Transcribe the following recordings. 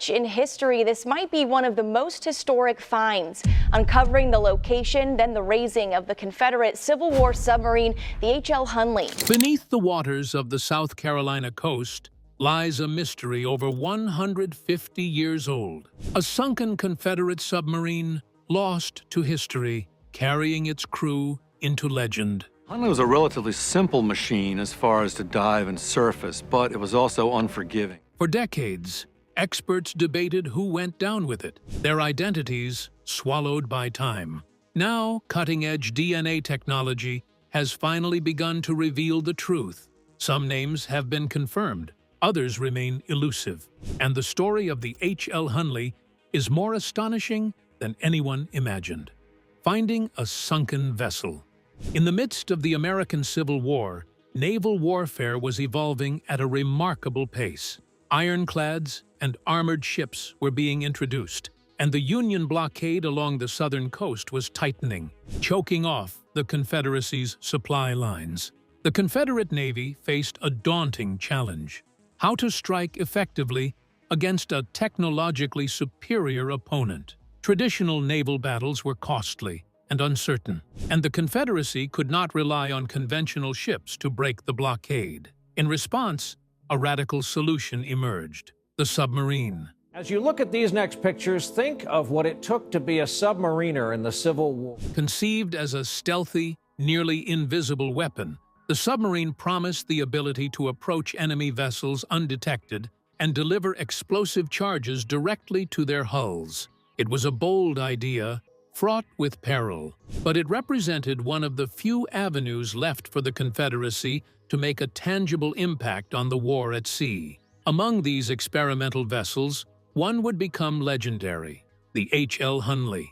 rich in history, this might be one of the most historic finds, uncovering the location, then the raising of the Confederate Civil War submarine, the H.L. Hunley. Beneath the waters of the South Carolina coast lies a mystery over 150 years old. A sunken Confederate submarine lost to history, carrying its crew into legend. Hunley was a relatively simple machine as far as to dive and surface, but it was also unforgiving. For decades, experts debated who went down with it, their identities swallowed by time. Now, cutting-edge DNA technology has finally begun to reveal the truth. Some names have been confirmed, others remain elusive, and the story of the H.L. Hunley is more astonishing than anyone imagined. Finding a sunken vessel. In the midst of the American Civil War, naval warfare was evolving at a remarkable pace. Ironclads and armored ships were being introduced, and the Union blockade along the southern coast was tightening, choking off the Confederacy's supply lines. The Confederate Navy faced a daunting challenge: how to strike effectively against a technologically superior opponent. Traditional naval battles were costly and uncertain, and the Confederacy could not rely on conventional ships to break the blockade. In response, a radical solution emerged: the submarine. As you look at these next pictures, think of what it took to be a submariner in the Civil War. Conceived as a stealthy, nearly invisible weapon, the submarine promised the ability to approach enemy vessels undetected and deliver explosive charges directly to their hulls. It was a bold idea, fraught with peril, but it represented one of the few avenues left for the Confederacy to make a tangible impact on the war at sea. Among these experimental vessels, one would become legendary: the H.L. Hunley.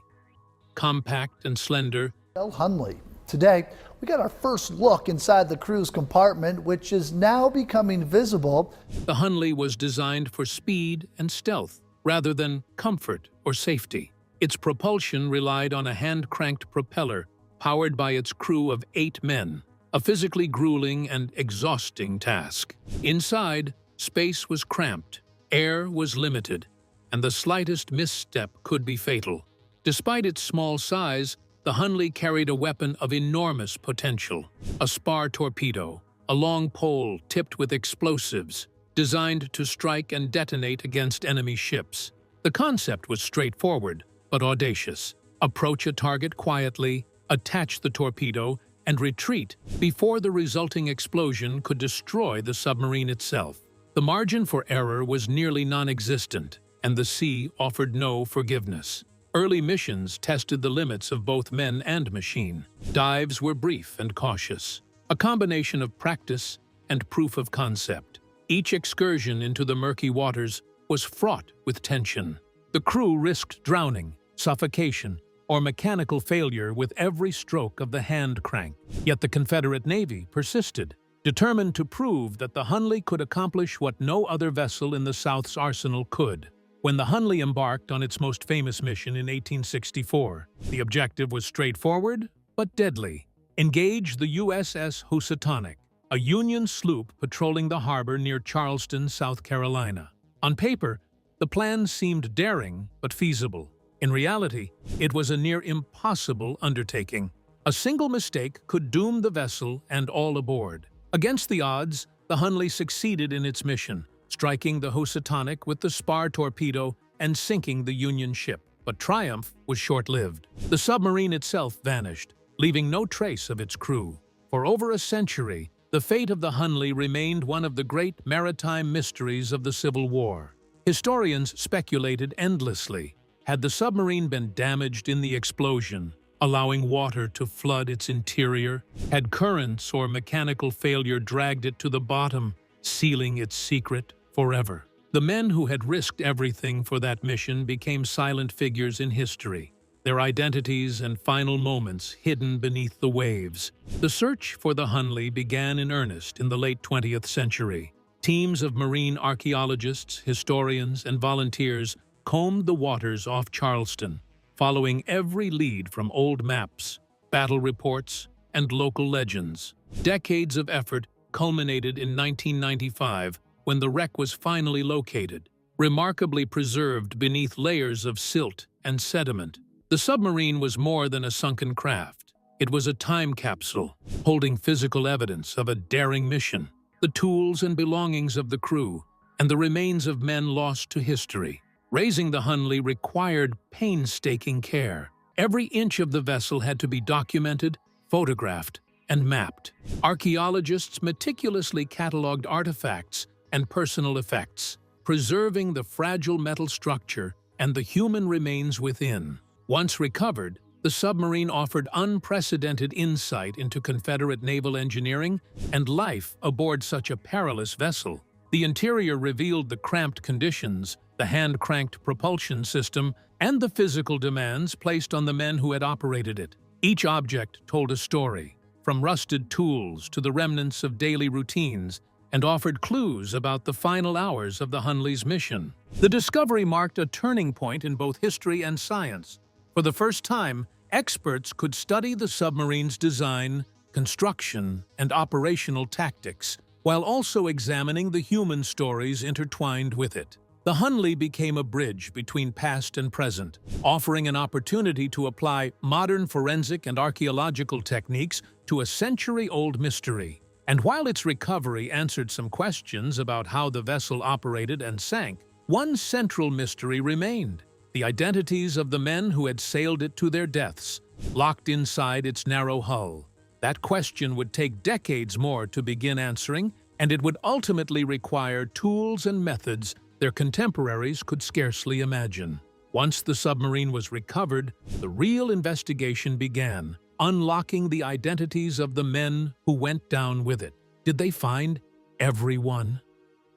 Compact and slender, H.L. Hunley. Today, we got our first look inside the crew's compartment, which is now becoming visible. The Hunley was designed for speed and stealth, rather than comfort or safety. Its propulsion relied on a hand-cranked propeller powered by its crew of 8 men, a physically grueling and exhausting task. Inside, space was cramped, air was limited, and the slightest misstep could be fatal. Despite its small size, the Hunley carried a weapon of enormous potential: a spar torpedo, a long pole tipped with explosives, designed to strike and detonate against enemy ships. The concept was straightforward, but audacious. Approach a target quietly, attach the torpedo, and retreat before the resulting explosion could destroy the submarine itself. The margin for error was nearly non-existent, and the sea offered no forgiveness. Early missions tested the limits of both men and machine. Dives were brief and cautious, a combination of practice and proof of concept. Each excursion into the murky waters was fraught with tension. The crew risked drowning, suffocation, or mechanical failure with every stroke of the hand crank. Yet the Confederate Navy persisted, determined to prove that the Hunley could accomplish what no other vessel in the South's arsenal could. When the Hunley embarked on its most famous mission in 1864, the objective was straightforward but deadly: engage the USS Housatonic, a Union sloop patrolling the harbor near Charleston, South Carolina. On paper, the plan seemed daring but feasible. In reality, it was a near impossible undertaking. A single mistake could doom the vessel and all aboard. Against the odds, the Hunley succeeded in its mission, striking the Housatonic with the spar torpedo and sinking the Union ship. But triumph was short-lived. The submarine itself vanished, leaving no trace of its crew. For over a century, the fate of the Hunley remained one of the great maritime mysteries of the Civil War. Historians speculated endlessly. Had the submarine been damaged in the explosion, allowing water to flood its interior? Had currents or mechanical failure dragged it to the bottom, sealing its secret forever? The men who had risked everything for that mission became silent figures in history, their identities and final moments hidden beneath the waves. The search for the Hunley began in earnest in the late 20th century. Teams of marine archaeologists, historians, and volunteers combed the waters off Charleston, following every lead from old maps, battle reports, and local legends. Decades of effort culminated in 1995 when the wreck was finally located, remarkably preserved beneath layers of silt and sediment. The submarine was more than a sunken craft. It was a time capsule, holding physical evidence of a daring mission, the tools and belongings of the crew, and the remains of men lost to history. Raising the Hunley required painstaking care. Every inch of the vessel had to be documented, photographed, and mapped. Archaeologists meticulously cataloged artifacts and personal effects, preserving the fragile metal structure and the human remains within. Once recovered, the submarine offered unprecedented insight into Confederate naval engineering and life aboard such a perilous vessel. The interior revealed the cramped conditions, the hand-cranked propulsion system, and the physical demands placed on the men who had operated it. Each object told a story, from rusted tools to the remnants of daily routines, and offered clues about the final hours of the Hunley's mission. The discovery marked a turning point in both history and science. For the first time, experts could study the submarine's design, construction, and operational tactics, while also examining the human stories intertwined with it. The Hunley became a bridge between past and present, offering an opportunity to apply modern forensic and archaeological techniques to a century-old mystery. And while its recovery answered some questions about how the vessel operated and sank, one central mystery remained: the identities of the men who had sailed it to their deaths, locked inside its narrow hull. That question would take decades more to begin answering, and it would ultimately require tools and methods their contemporaries could scarcely imagine. Once the submarine was recovered, the real investigation began, unlocking the identities of the men who went down with it. Did they find everyone?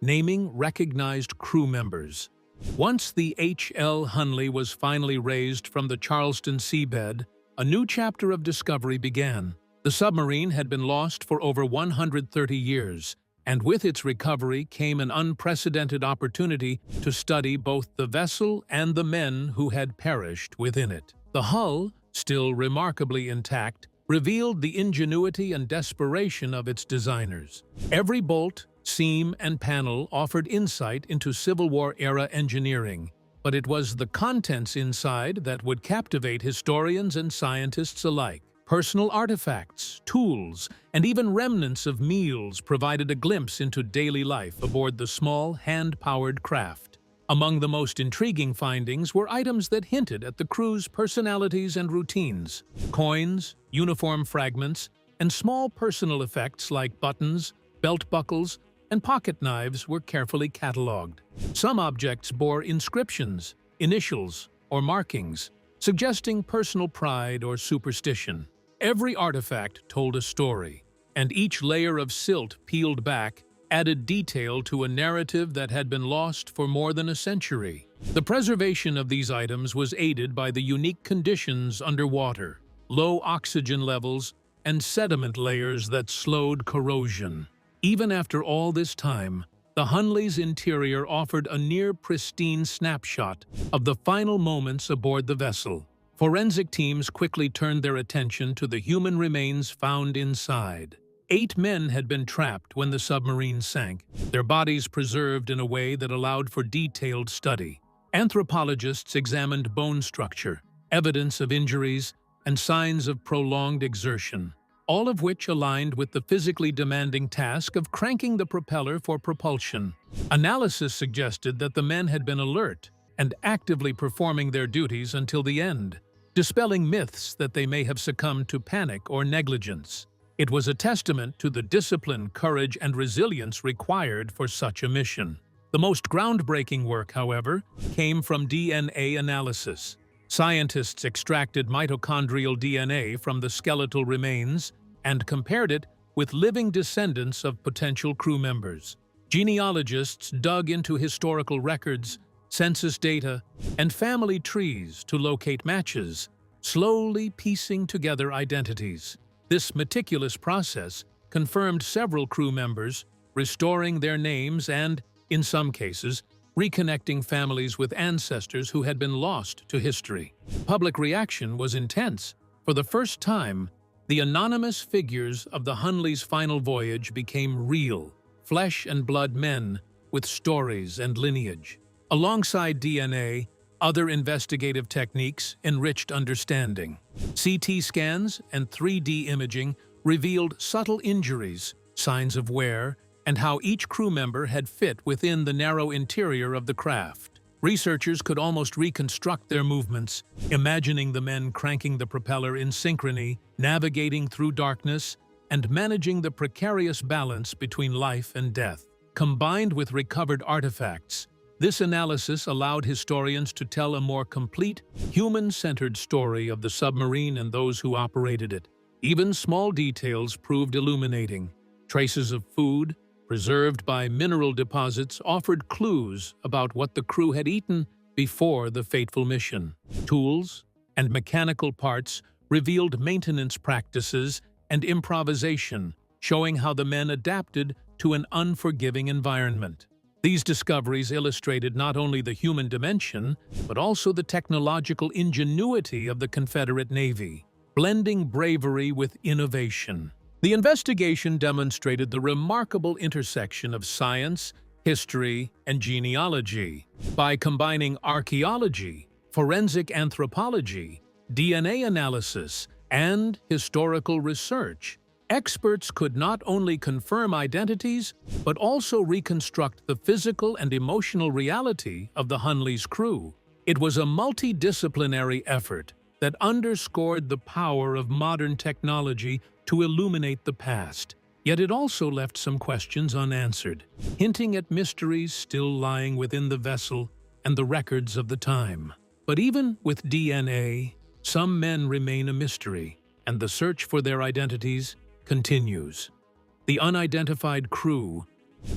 Naming recognized crew members. Once the H.L. Hunley was finally raised from the Charleston seabed, a new chapter of discovery began. The submarine had been lost for over 130 years, and with its recovery came an unprecedented opportunity to study both the vessel and the men who had perished within it. The hull, still remarkably intact, revealed the ingenuity and desperation of its designers. Every bolt, seam, and panel offered insight into Civil War-era engineering, but it was the contents inside that would captivate historians and scientists alike. Personal artifacts, tools, and even remnants of meals provided a glimpse into daily life aboard the small, hand-powered craft. Among the most intriguing findings were items that hinted at the crew's personalities and routines. Coins, uniform fragments, and small personal effects like buttons, belt buckles, and pocket knives were carefully catalogued. Some objects bore inscriptions, initials, or markings, suggesting personal pride or superstition. Every artifact told a story, and each layer of silt peeled back added detail to a narrative that had been lost for more than a century. The preservation of these items was aided by the unique conditions underwater, low oxygen levels, and sediment layers that slowed corrosion. Even after all this time, the Hunley's interior offered a near-pristine snapshot of the final moments aboard the vessel. Forensic teams quickly turned their attention to the human remains found inside. 8 men had been trapped when the submarine sank, their bodies preserved in a way that allowed for detailed study. Anthropologists examined bone structure, evidence of injuries, and signs of prolonged exertion, all of which aligned with the physically demanding task of cranking the propeller for propulsion. Analysis suggested that the men had been alert and actively performing their duties until the end, dispelling myths that they may have succumbed to panic or negligence. It was a testament to the discipline, courage, and resilience required for such a mission. The most groundbreaking work, however, came from DNA analysis. Scientists extracted mitochondrial DNA from the skeletal remains and compared it with living descendants of potential crew members. Genealogists dug into historical records, census data, and family trees to locate matches, slowly piecing together identities. This meticulous process confirmed several crew members, restoring their names and, in some cases, reconnecting families with ancestors who had been lost to history. Public reaction was intense. For the first time, the anonymous figures of the Hunley's final voyage became real, flesh and blood men with stories and lineage. Alongside DNA, other investigative techniques enriched understanding. CT scans and 3D imaging revealed subtle injuries, signs of wear, and how each crew member had fit within the narrow interior of the craft. Researchers could almost reconstruct their movements, imagining the men cranking the propeller in synchrony, navigating through darkness, and managing the precarious balance between life and death. Combined with recovered artifacts, this analysis allowed historians to tell a more complete, human-centered story of the submarine and those who operated it. Even small details proved illuminating. Traces of food, preserved by mineral deposits, offered clues about what the crew had eaten before the fateful mission. Tools and mechanical parts revealed maintenance practices and improvisation, showing how the men adapted to an unforgiving environment. These discoveries illustrated not only the human dimension, but also the technological ingenuity of the Confederate Navy, blending bravery with innovation. The investigation demonstrated the remarkable intersection of science, history, and genealogy. By combining archaeology, forensic anthropology, DNA analysis, and historical research, experts could not only confirm identities, but also reconstruct the physical and emotional reality of the Hunley's crew. It was a multidisciplinary effort that underscored the power of modern technology to illuminate the past, yet it also left some questions unanswered, hinting at mysteries still lying within the vessel and the records of the time. But even with DNA, some men remain a mystery, and the search for their identities continues. The unidentified crew,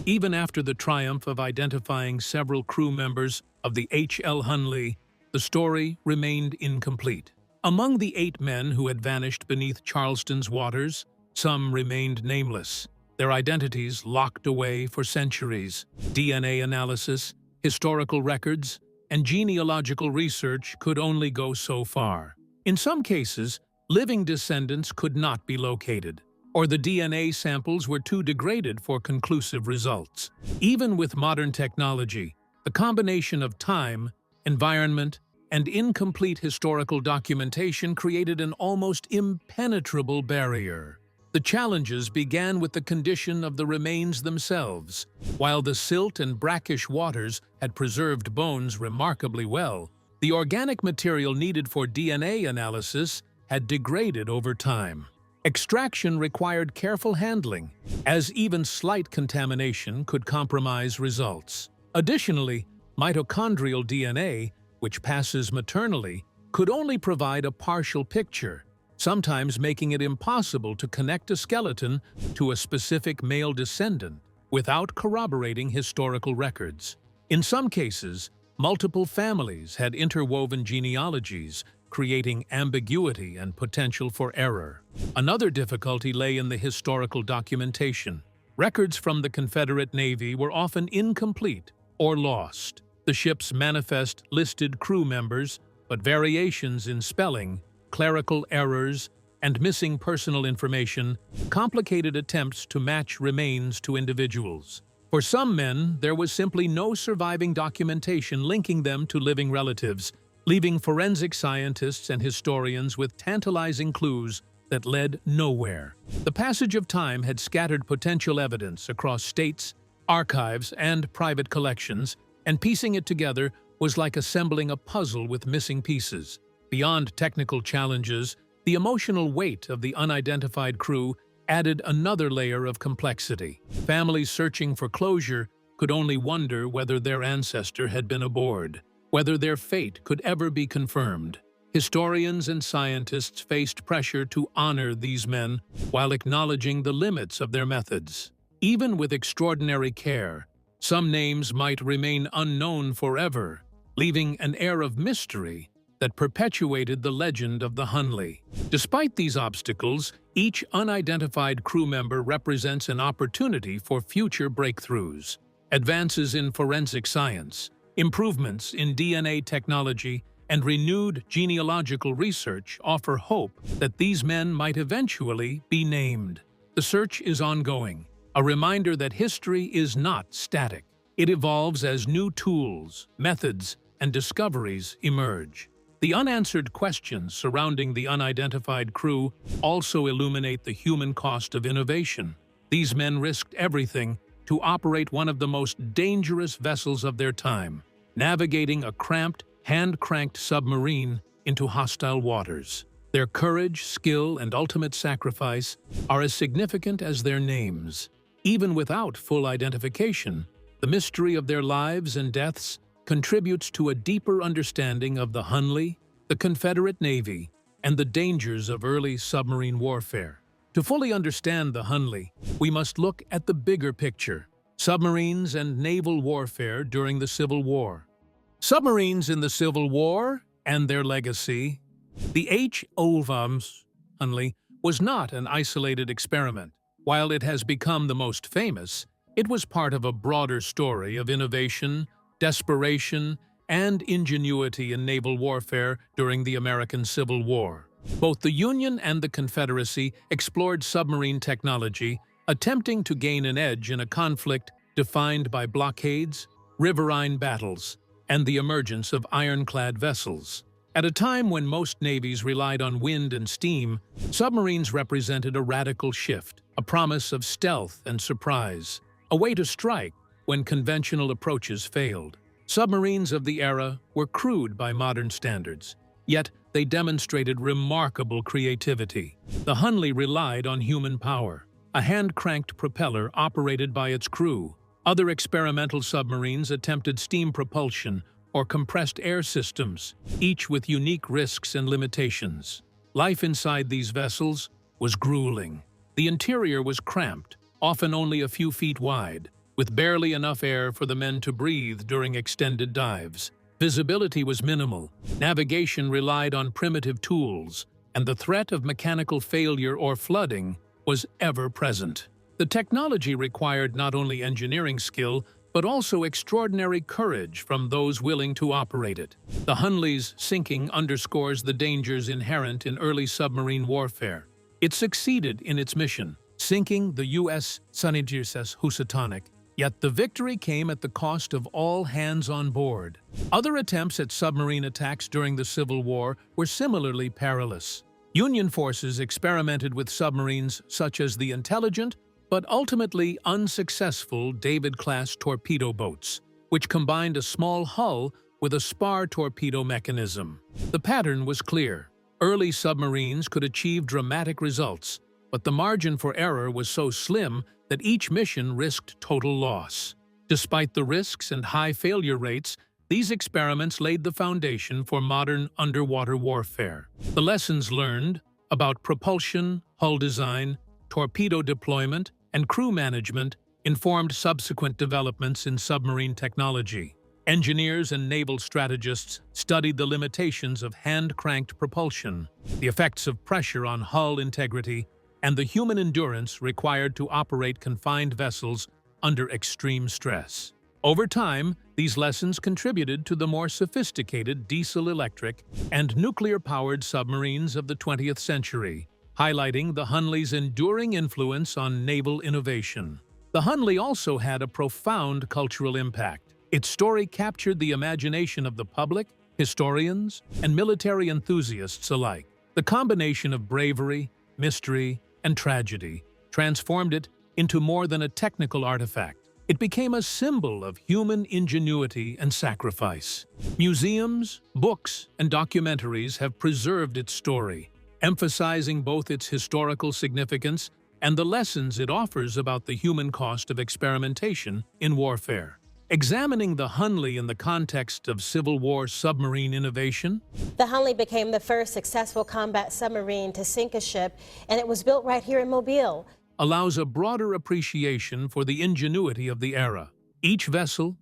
even after the triumph of identifying several crew members of the H.L. Hunley, the story remained incomplete. Among the 8 men who had vanished beneath Charleston's waters, some remained nameless, their identities locked away for centuries. DNA analysis, historical records, and genealogical research could only go so far. In some cases, living descendants could not be located, or the DNA samples were too degraded for conclusive results. Even with modern technology, the combination of time, environment, and incomplete historical documentation created an almost impenetrable barrier. The challenges began with the condition of the remains themselves. While the silt and brackish waters had preserved bones remarkably well, the organic material needed for DNA analysis had degraded over time. Extraction required careful handling, as even slight contamination could compromise results. Additionally, mitochondrial DNA, which passes maternally, could only provide a partial picture, sometimes making it impossible to connect a skeleton to a specific male descendant without corroborating historical records. In some cases, multiple families had interwoven genealogies, creating ambiguity and potential for error. Another difficulty lay in the historical documentation. Records from the Confederate Navy were often incomplete or lost. The ship's manifest listed crew members, but variations in spelling, clerical errors, and missing personal information complicated attempts to match remains to individuals. For some men, there was simply no surviving documentation linking them to living relatives, leaving forensic scientists and historians with tantalizing clues that led nowhere. The passage of time had scattered potential evidence across states, archives, and private collections, and piecing it together was like assembling a puzzle with missing pieces. Beyond technical challenges, the emotional weight of the unidentified crew added another layer of complexity. Families searching for closure could only wonder whether their ancestor had been aboard, whether their fate could ever be confirmed. Historians and scientists faced pressure to honor these men while acknowledging the limits of their methods. Even with extraordinary care, some names might remain unknown forever, leaving an air of mystery that perpetuated the legend of the Hunley. Despite these obstacles, each unidentified crew member represents an opportunity for future breakthroughs. Advances in forensic science, improvements in DNA technology, and renewed genealogical research offer hope that these men might eventually be named. The search is ongoing, a reminder that history is not static. It evolves as new tools, methods, and discoveries emerge. The unanswered questions surrounding the unidentified crew also illuminate the human cost of innovation. These men risked everything to operate one of the most dangerous vessels of their time, navigating a cramped, hand-cranked submarine into hostile waters. Their courage, skill, and ultimate sacrifice are as significant as their names. Even without full identification, the mystery of their lives and deaths contributes to a deeper understanding of the Hunley, the Confederate Navy, and the dangers of early submarine warfare. To fully understand the Hunley, we must look at the bigger picture: submarines and naval warfare during the Civil War. Submarines in the Civil War and their legacy. The H.O.V.'s Hunley was not an isolated experiment. While it has become the most famous, it was part of a broader story of innovation, desperation, and ingenuity in naval warfare during the American Civil War. Both the Union and the Confederacy explored submarine technology, attempting to gain an edge in a conflict defined by blockades, riverine battles, and the emergence of ironclad vessels. At a time when most navies relied on wind and steam, submarines represented a radical shift, a promise of stealth and surprise, a way to strike when conventional approaches failed. Submarines of the era were crude by modern standards, yet they demonstrated remarkable creativity. The Hunley relied on human power, a hand-cranked propeller operated by its crew. Other experimental submarines attempted steam propulsion or compressed air systems, each with unique risks and limitations. Life inside these vessels was grueling. The interior was cramped, often only a few feet wide, with barely enough air for the men to breathe during extended dives. Visibility was minimal, navigation relied on primitive tools, and the threat of mechanical failure or flooding was ever present. The technology required not only engineering skill, but also extraordinary courage from those willing to operate it. The Hunley's sinking underscores the dangers inherent in early submarine warfare. It succeeded in its mission, sinking the U.S. Housatonic, yet the victory came at the cost of all hands on board. Other attempts at submarine attacks during the Civil War were similarly perilous. Union forces experimented with submarines such as the intelligent but ultimately unsuccessful David-class torpedo boats, which combined a small hull with a spar torpedo mechanism. The pattern was clear. Early submarines could achieve dramatic results, but the margin for error was so slim that each mission risked total loss. Despite the risks and high failure rates, these experiments laid the foundation for modern underwater warfare. The lessons learned about propulsion, hull design, torpedo deployment, and crew management informed subsequent developments in submarine technology. Engineers and naval strategists studied the limitations of hand-cranked propulsion, the effects of pressure on hull integrity, and the human endurance required to operate confined vessels under extreme stress. Over time, these lessons contributed to the more sophisticated diesel-electric and nuclear-powered submarines of the 20th century, highlighting the Hunley's enduring influence on naval innovation. The Hunley also had a profound cultural impact. Its story captured the imagination of the public, historians, and military enthusiasts alike. The combination of bravery, mystery, and tragedy transformed it into more than a technical artifact. It became a symbol of human ingenuity and sacrifice. Museums, books, and documentaries have preserved its story, emphasizing both its historical significance and the lessons it offers about the human cost of experimentation in warfare. Examining the Hunley in the context of Civil War submarine innovation, the Hunley became the first successful combat submarine to sink a ship, and it was built right here in Mobile. Allows a broader appreciation for the ingenuity of the era. Each vessel,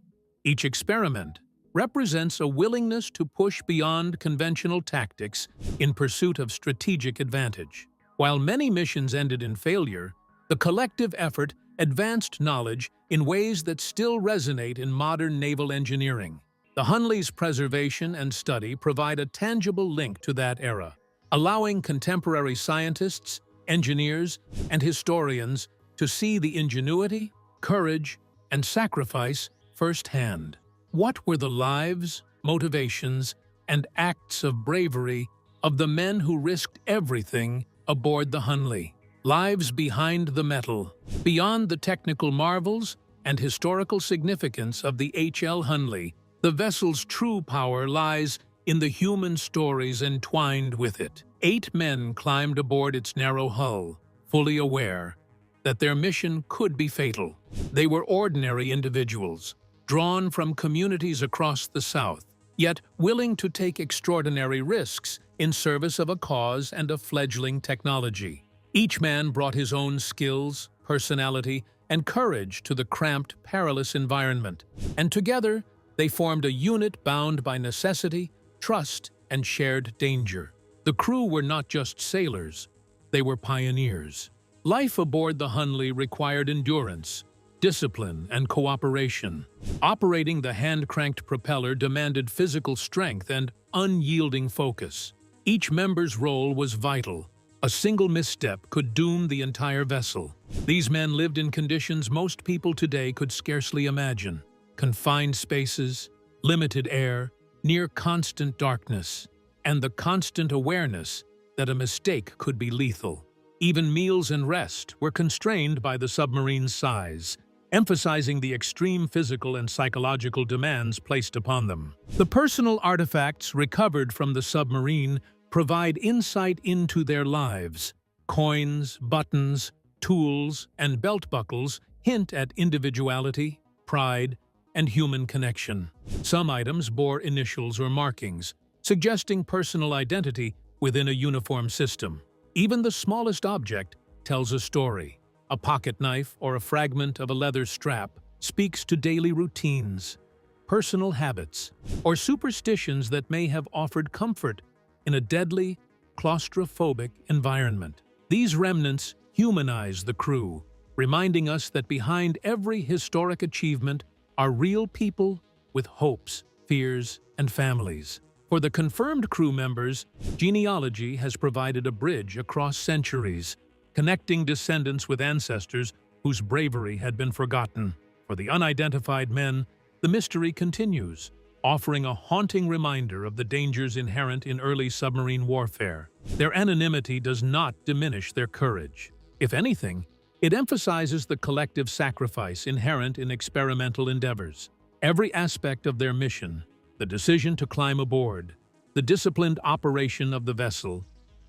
each experiment, represents a willingness to push beyond conventional tactics in pursuit of strategic advantage. While many missions ended in failure, the collective effort advanced knowledge in ways that still resonate in modern naval engineering. The Hunley's preservation and study provide a tangible link to that era, allowing contemporary scientists, engineers, and historians to see the ingenuity, courage, and sacrifice firsthand. What were the lives, motivations, and acts of bravery of the men who risked everything aboard the Hunley? Lives behind the metal, beyond the technical marvels and historical significance of the H.L. Hunley, the vessel's true power lies in the human stories entwined with it. 8 men climbed aboard its narrow hull, fully aware that their mission could be fatal. They were ordinary individuals, drawn from communities across the South, yet willing to take extraordinary risks in service of a cause and a fledgling technology. Each man brought his own skills, personality, and courage to the cramped, perilous environment, and together they formed a unit bound by necessity, trust, and shared danger. The crew were not just sailors, they were pioneers. Life aboard the Hunley required endurance, discipline, and cooperation. Operating the hand-cranked propeller demanded physical strength and unyielding focus. Each member's role was vital. A single misstep could doom the entire vessel. These men lived in conditions most people today could scarcely imagine. Confined spaces, limited air, near constant darkness, and the constant awareness that a mistake could be lethal. Even meals and rest were constrained by the submarine's size, emphasizing the extreme physical and psychological demands placed upon them. The personal artifacts recovered from the submarine provide insight into their lives. Coins, buttons, tools, and belt buckles hint at individuality, pride, and human connection. Some items bore initials or markings, suggesting personal identity within a uniform system. Even the smallest object tells a story. A pocket knife or a fragment of a leather strap speaks to daily routines, personal habits, or superstitions that may have offered comfort in a deadly, claustrophobic environment. These remnants humanize the crew, reminding us that behind every historic achievement are real people with hopes, fears, and families. For the confirmed crew members, genealogy has provided a bridge across centuries, connecting descendants with ancestors whose bravery had been forgotten. For the unidentified men, the mystery continues, offering a haunting reminder of the dangers inherent in early submarine warfare. Their anonymity does not diminish their courage. If anything, it emphasizes the collective sacrifice inherent in experimental endeavors. Every aspect of their mission, the decision to climb aboard, the disciplined operation of the vessel,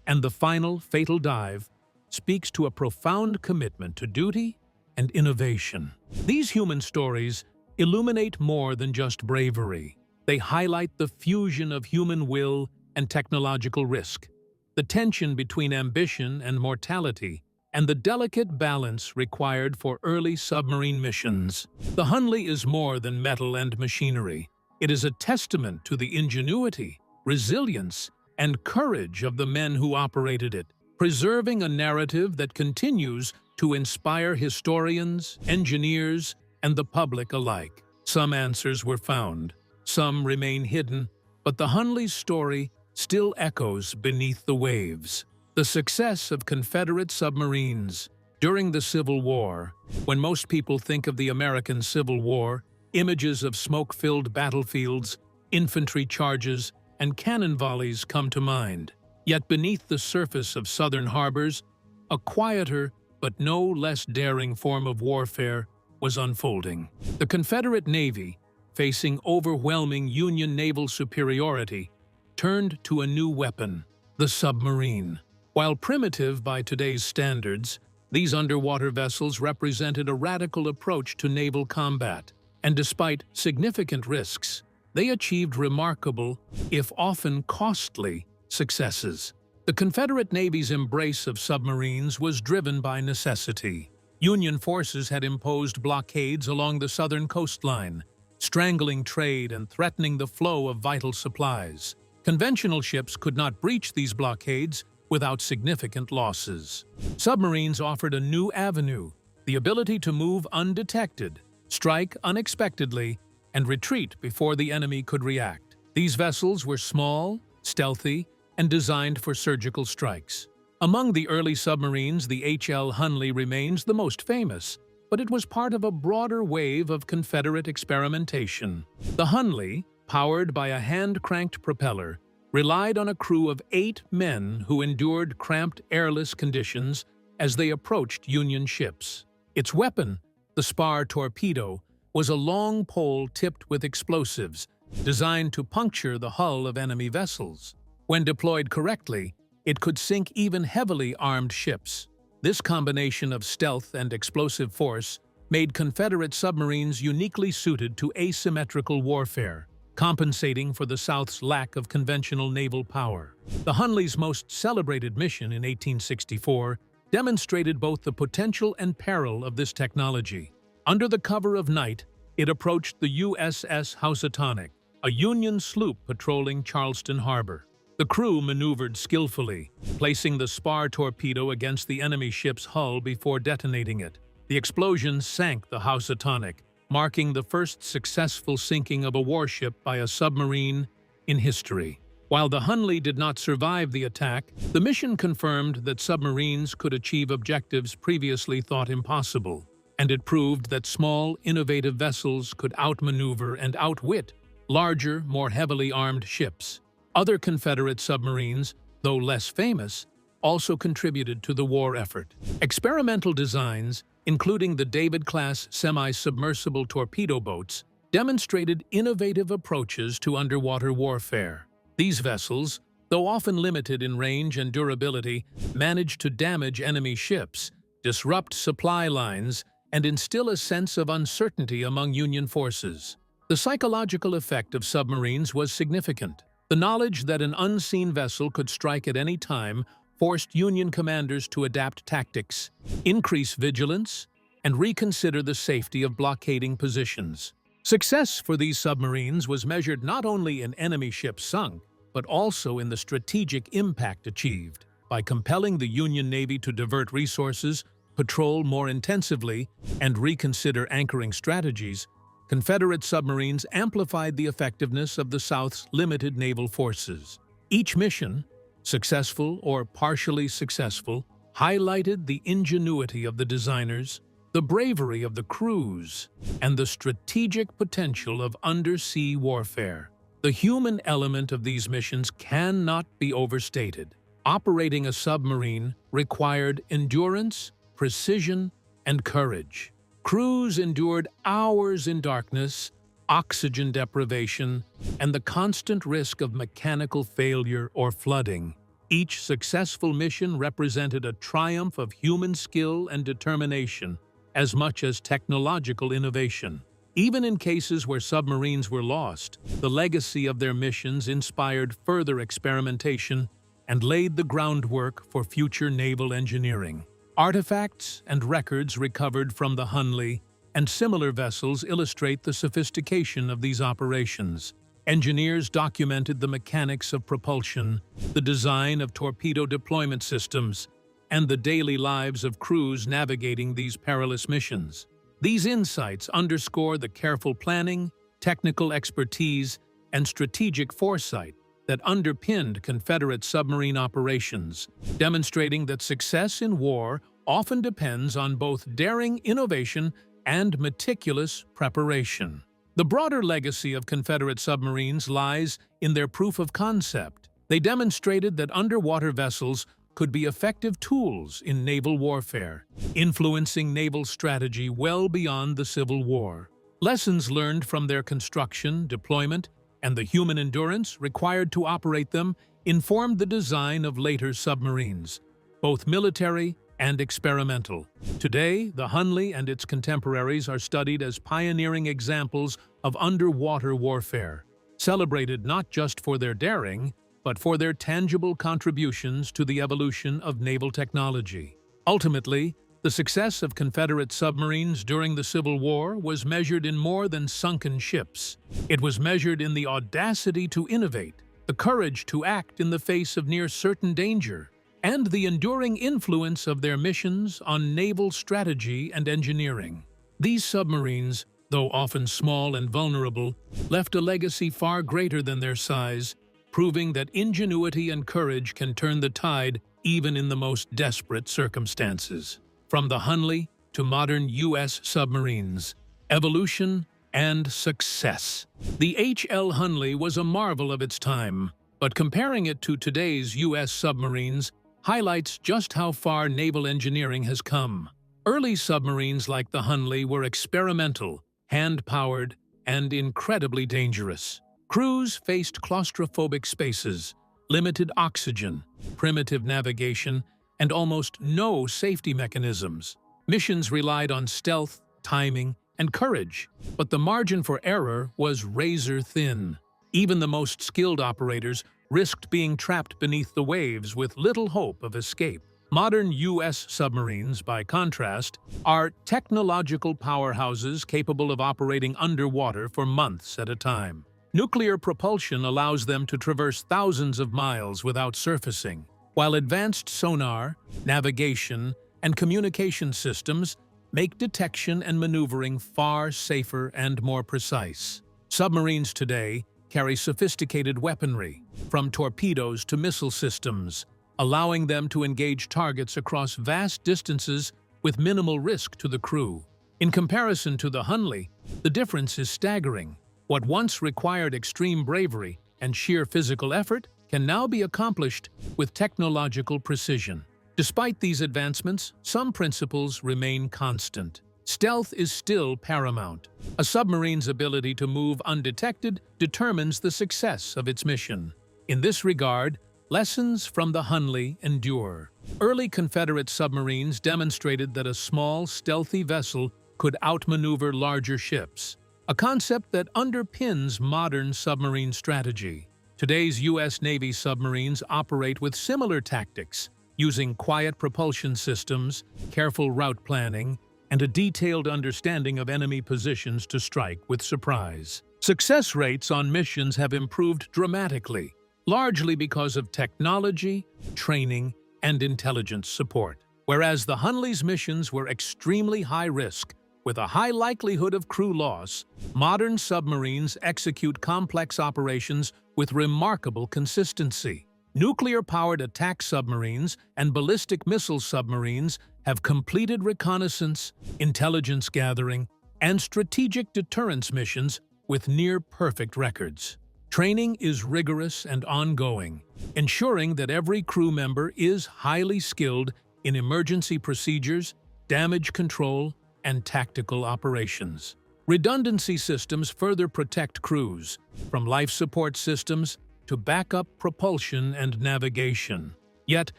and the final fatal dive, speaks to a profound commitment to duty and innovation. These human stories illuminate more than just bravery. They highlight the fusion of human will and technological risk, the tension between ambition and mortality, and the delicate balance required for early submarine missions. The Hunley is more than metal and machinery. It is a testament to the ingenuity, resilience, and courage of the men who operated it, preserving a narrative that continues to inspire historians, engineers, and the public alike. Some answers were found, some remain hidden, but the Hunley's story still echoes beneath the waves. The success of Confederate submarines during the Civil War. When most people think of the American Civil War, images of smoke-filled battlefields, infantry charges, and cannon volleys come to mind. Yet beneath the surface of southern harbors, a quieter but no less daring form of warfare was unfolding. The Confederate Navy, facing overwhelming Union naval superiority, turned to a new weapon, the submarine. While primitive by today's standards, these underwater vessels represented a radical approach to naval combat, and despite significant risks, they achieved remarkable, if often costly, successes. The Confederate Navy's embrace of submarines was driven by necessity. Union forces had imposed blockades along the southern coastline, strangling trade and threatening the flow of vital supplies. Conventional ships could not breach these blockades without significant losses. Submarines offered a new avenue, the ability to move undetected, strike unexpectedly, and retreat before the enemy could react. These vessels were small, stealthy, and designed for surgical strikes. Among the early submarines, the H.L. Hunley remains the most famous, but it was part of a broader wave of Confederate experimentation. The Hunley, powered by a hand-cranked propeller, relied on a crew of 8 men who endured cramped airless conditions as they approached Union ships. Its weapon, the spar torpedo, was a long pole tipped with explosives, designed to puncture the hull of enemy vessels. When deployed correctly, it could sink even heavily armed ships. This combination of stealth and explosive force made Confederate submarines uniquely suited to asymmetrical warfare, compensating for the South's lack of conventional naval power. The Hunley's most celebrated mission in 1864 demonstrated both the potential and peril of this technology. Under the cover of night, it approached the USS Housatonic, a Union sloop patrolling Charleston Harbor. The crew maneuvered skillfully, placing the spar torpedo against the enemy ship's hull before detonating it. The explosion sank the Housatonic, marking the first successful sinking of a warship by a submarine in history. While the Hunley did not survive the attack, the mission confirmed that submarines could achieve objectives previously thought impossible, and it proved that small, innovative vessels could outmaneuver and outwit larger, more heavily armed ships. Other Confederate submarines, though less famous, also contributed to the war effort. Experimental designs, including the David-class semi-submersible torpedo boats, demonstrated innovative approaches to underwater warfare. These vessels, though often limited in range and durability, managed to damage enemy ships, disrupt supply lines, and instill a sense of uncertainty among Union forces. The psychological effect of submarines was significant. The knowledge that an unseen vessel could strike at any time forced Union commanders to adapt tactics, increase vigilance, and reconsider the safety of blockading positions. Success for these submarines was measured not only in enemy ships sunk, but also in the strategic impact achieved. By compelling the Union Navy to divert resources, patrol more intensively, and reconsider anchoring strategies, Confederate submarines amplified the effectiveness of the South's limited naval forces. Each mission, successful or partially successful, highlighted the ingenuity of the designers, the bravery of the crews, and the strategic potential of undersea warfare. The human element of these missions cannot be overstated. Operating a submarine required endurance, precision, and courage. Crews endured hours in darkness, oxygen deprivation, and the constant risk of mechanical failure or flooding. Each successful mission represented a triumph of human skill and determination, as much as technological innovation. Even in cases where submarines were lost, the legacy of their missions inspired further experimentation and laid the groundwork for future naval engineering. Artifacts and records recovered from the Hunley and similar vessels illustrate the sophistication of these operations. Engineers documented the mechanics of propulsion, the design of torpedo deployment systems, and the daily lives of crews navigating these perilous missions. These insights underscore the careful planning, technical expertise, and strategic foresight that underpinned Confederate submarine operations, demonstrating that success in war often depends on both daring innovation and meticulous preparation. The broader legacy of Confederate submarines lies in their proof of concept. They demonstrated that underwater vessels could be effective tools in naval warfare, influencing naval strategy well beyond the Civil War. Lessons learned from their construction, deployment, and the human endurance required to operate them informed the design of later submarines, both military and experimental. Today, the Hunley and its contemporaries are studied as pioneering examples of underwater warfare, celebrated not just for their daring, but for their tangible contributions to the evolution of naval technology. Ultimately, the success of Confederate submarines during the Civil War was measured in more than sunken ships. It was measured in the audacity to innovate, the courage to act in the face of near-certain danger, and the enduring influence of their missions on naval strategy and engineering. These submarines, though often small and vulnerable, left a legacy far greater than their size, proving that ingenuity and courage can turn the tide even in the most desperate circumstances. From the Hunley to modern U.S. submarines: evolution and success. The H.L. Hunley was a marvel of its time, but comparing it to today's U.S. submarines highlights just how far naval engineering has come. Early submarines like the Hunley were experimental, hand-powered, and incredibly dangerous. Crews faced claustrophobic spaces, limited oxygen, primitive navigation, and almost no safety mechanisms. Missions relied on stealth, timing, and courage, but the margin for error was razor-thin. Even the most skilled operators risked being trapped beneath the waves with little hope of escape. Modern U.S. submarines, by contrast, are technological powerhouses capable of operating underwater for months at a time. Nuclear propulsion allows them to traverse thousands of miles without surfacing, while advanced sonar, navigation, and communication systems make detection and maneuvering far safer and more precise. Submarines today carry sophisticated weaponry, from torpedoes to missile systems, allowing them to engage targets across vast distances with minimal risk to the crew. In comparison to the Hunley, the difference is staggering. What once required extreme bravery and sheer physical effort can now be accomplished with technological precision. Despite these advancements, some principles remain constant. Stealth is still paramount. A submarine's ability to move undetected determines the success of its mission. In this regard, lessons from the Hunley endure. Early Confederate submarines demonstrated that a small, stealthy vessel could outmaneuver larger ships, a concept that underpins modern submarine strategy. Today's U.S. Navy submarines operate with similar tactics, using quiet propulsion systems, careful route planning, and a detailed understanding of enemy positions to strike with surprise. Success rates on missions have improved dramatically, largely because of technology, training, and intelligence support. Whereas the Hunley's missions were extremely high risk, with a high likelihood of crew loss, modern submarines execute complex operations with remarkable consistency. Nuclear-powered attack submarines and ballistic missile submarines have completed reconnaissance, intelligence gathering, and strategic deterrence missions with near-perfect records. Training is rigorous and ongoing, ensuring that every crew member is highly skilled in emergency procedures, damage control, and tactical operations. Redundancy systems further protect crews, from life support systems to backup propulsion and navigation. Yet,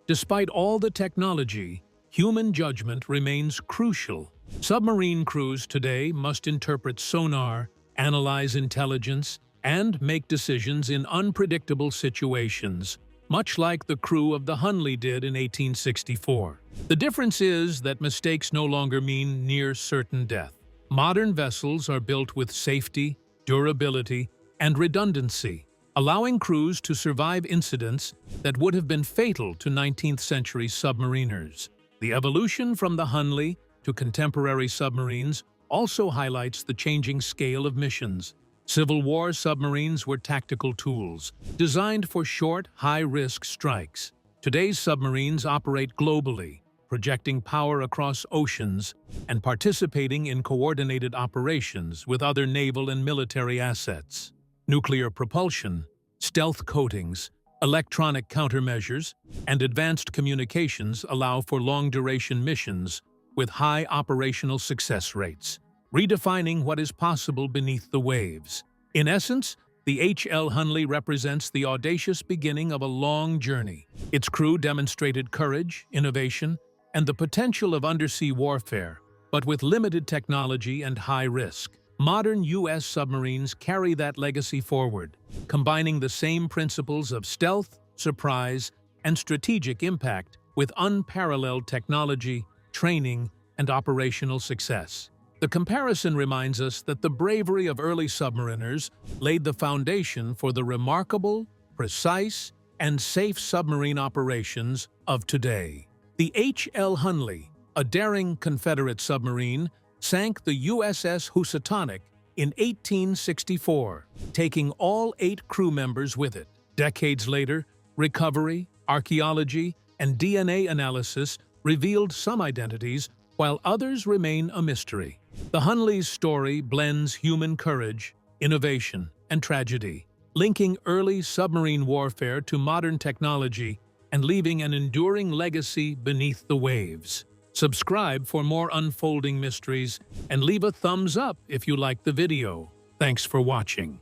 despite all the technology, human judgment remains crucial. Submarine crews today must interpret sonar, analyze intelligence, and make decisions in unpredictable situations, much like the crew of the Hunley did in 1864. The difference is that mistakes no longer mean near certain death. Modern vessels are built with safety, durability, and redundancy, allowing crews to survive incidents that would have been fatal to 19th-century submariners. The evolution from the Hunley to contemporary submarines also highlights the changing scale of missions. Civil War submarines were tactical tools, designed for short, high-risk strikes. Today's submarines operate globally, projecting power across oceans and participating in coordinated operations with other naval and military assets. Nuclear propulsion, stealth coatings, electronic countermeasures, and advanced communications allow for long-duration missions with high operational success rates, redefining what is possible beneath the waves. In essence, the H.L. Hunley represents the audacious beginning of a long journey. Its crew demonstrated courage, innovation, and the potential of undersea warfare, but with limited technology and high risk. Modern U.S. submarines carry that legacy forward, combining the same principles of stealth, surprise, and strategic impact with unparalleled technology, training, and operational success. The comparison reminds us that the bravery of early submariners laid the foundation for the remarkable, precise, and safe submarine operations of today. The H.L. Hunley, a daring Confederate submarine, sank the USS Housatonic in 1864, taking all 8 crew members with it. Decades later, recovery, archaeology, and DNA analysis revealed some identities, while others remain a mystery. The Hunley's story blends human courage, innovation, and tragedy, linking early submarine warfare to modern technology and leaving an enduring legacy beneath the waves. Subscribe for more unfolding mysteries and leave a thumbs up if you like the video. Thanks for watching.